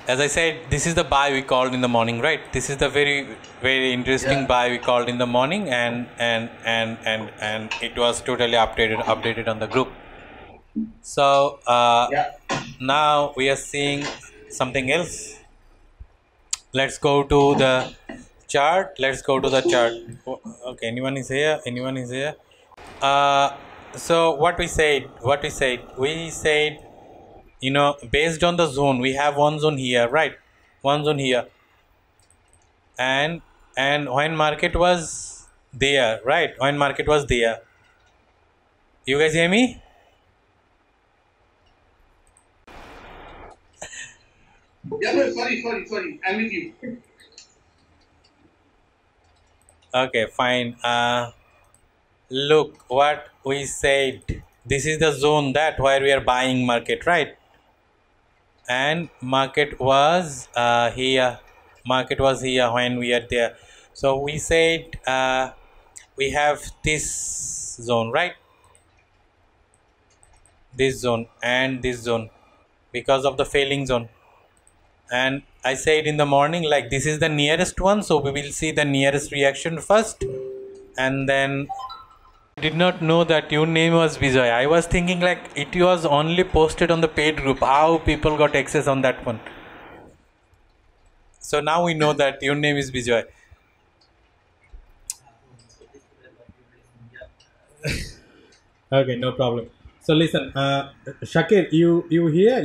as I said, this is the buy we called in the morning, right? This is the very interesting buy we called in the morning, and it was totally updated on the group. So now we are seeing something else. Let's go to the chart. Okay, anyone is here? So what we said, you know, based on the zone, we have one zone here, right? One zone here, and when market was there, right? When market was there, you guys hear me? Yeah, no, sorry. I'm with you. Okay, fine. Look what we said. This is the zone that where we are buying market, right? And market was here. Market was here when we are there. So we said we have this zone, right? This zone and this zone because of the failing zone. And I said in the morning, like, this is the nearest one, so we will see the nearest reaction first. And then I did not know that your name was Vijay. I was thinking like it was only posted on the paid group. How people got access on that one? So now we know that your name is Vijay. Okay, no problem. So listen, Shakir, you here?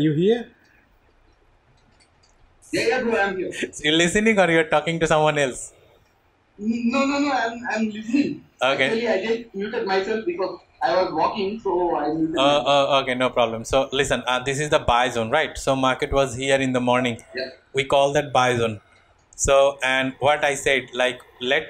Yeah, bro, I'm here. So you're listening or you're talking to someone else? No, I'm listening. Okay. Actually, I just muted myself because I was walking, so I muted Okay, no problem. So listen, this is the buy zone, right? So market was here in the morning. Yeah. We call that buy zone. So, and what I said, like, let's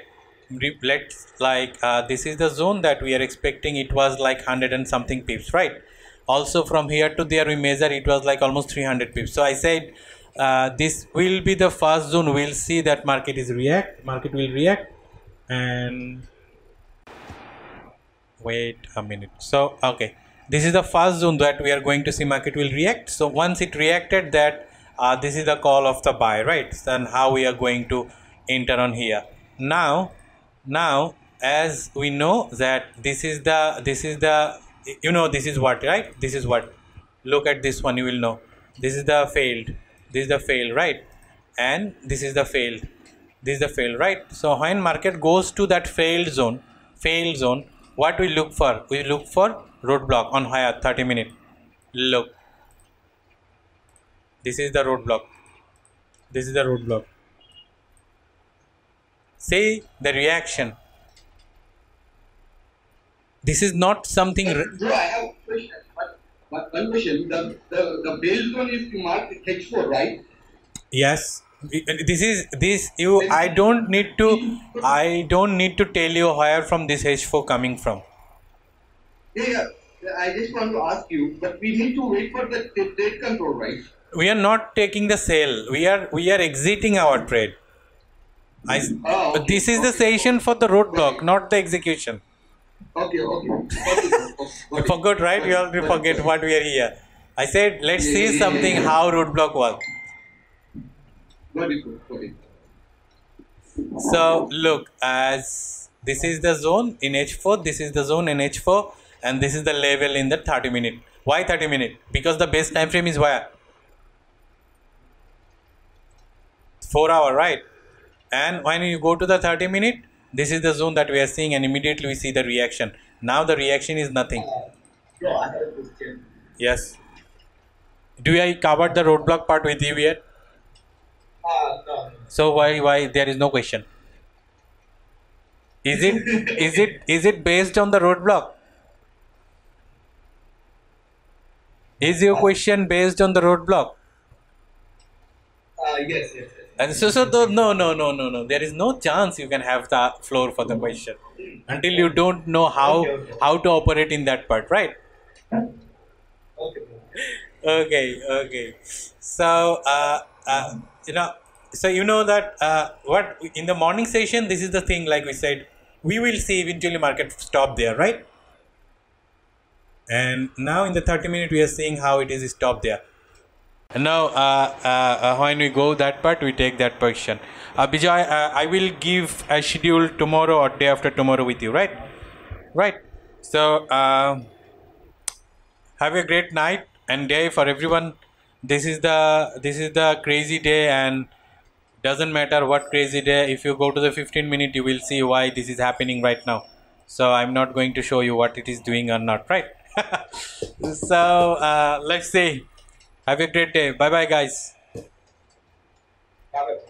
like this is the zone that we are expecting. It was like 100 and something pips, right? Also from here to there we measure, it was like almost 300 pips. So I said this will be the first zone. We'll see that market will react. And wait a minute. So okay, this is the first zone that we are going to see market will react. So once it reacted, that this is the call of the buy, right? Then how we are going to enter on here. Now as we know that this is the you know, this is what, right? This is what, look at this one, you will know this is the failed, right? And this is the failed, right? So when market goes to that failed zone, what we look for? We look for roadblock on higher 30 minute. Look, this is the roadblock. See the reaction. This is not something. Bro, I have a question. But one question. The base zone is marked H4, right? Yes. I don't need to tell you where from this H4 coming from. Yeah. I just want to ask you, but we need to wait for the trade control, right? We are not taking the sale. We are exiting our trade. Okay. This is the session for the roadblock, not the execution. Okay. You forgot, right? You already forget what we are here. I said, let's see something how roadblock works. Got it. So look, as this is the zone in H4, this is the zone in H4, and this is the level in the 30 minute. Why 30 minute? Because the base time frame is where? 4 hour, right? And when you go to the 30 minute, this is the zone that we are seeing, and immediately we see the reaction. Now the reaction is nothing. Yeah, I have a question. Yes. Do I cover the roadblock part with you yet? No. So why there is no question? Is it based on the roadblock? Is your question based on the roadblock? Yes. And so no. There is no chance you can have the floor for the question until you don't know how to operate in that part, right? Okay. So you know that what in the morning session, this is the thing, like we said, we will see eventually market stop there, right? And now in the 30 minute we are seeing how it is stopped there. Now, when we go that part, we take that position. Bijay, I will give a schedule tomorrow or day after tomorrow with you, right? Right. So, have a great night and day for everyone. This is the crazy day, and doesn't matter what crazy day. If you go to the 15 minute, you will see why this is happening right now. So I'm not going to show you what it is doing or not, right? So let's see. Have a great day. Bye bye, guys.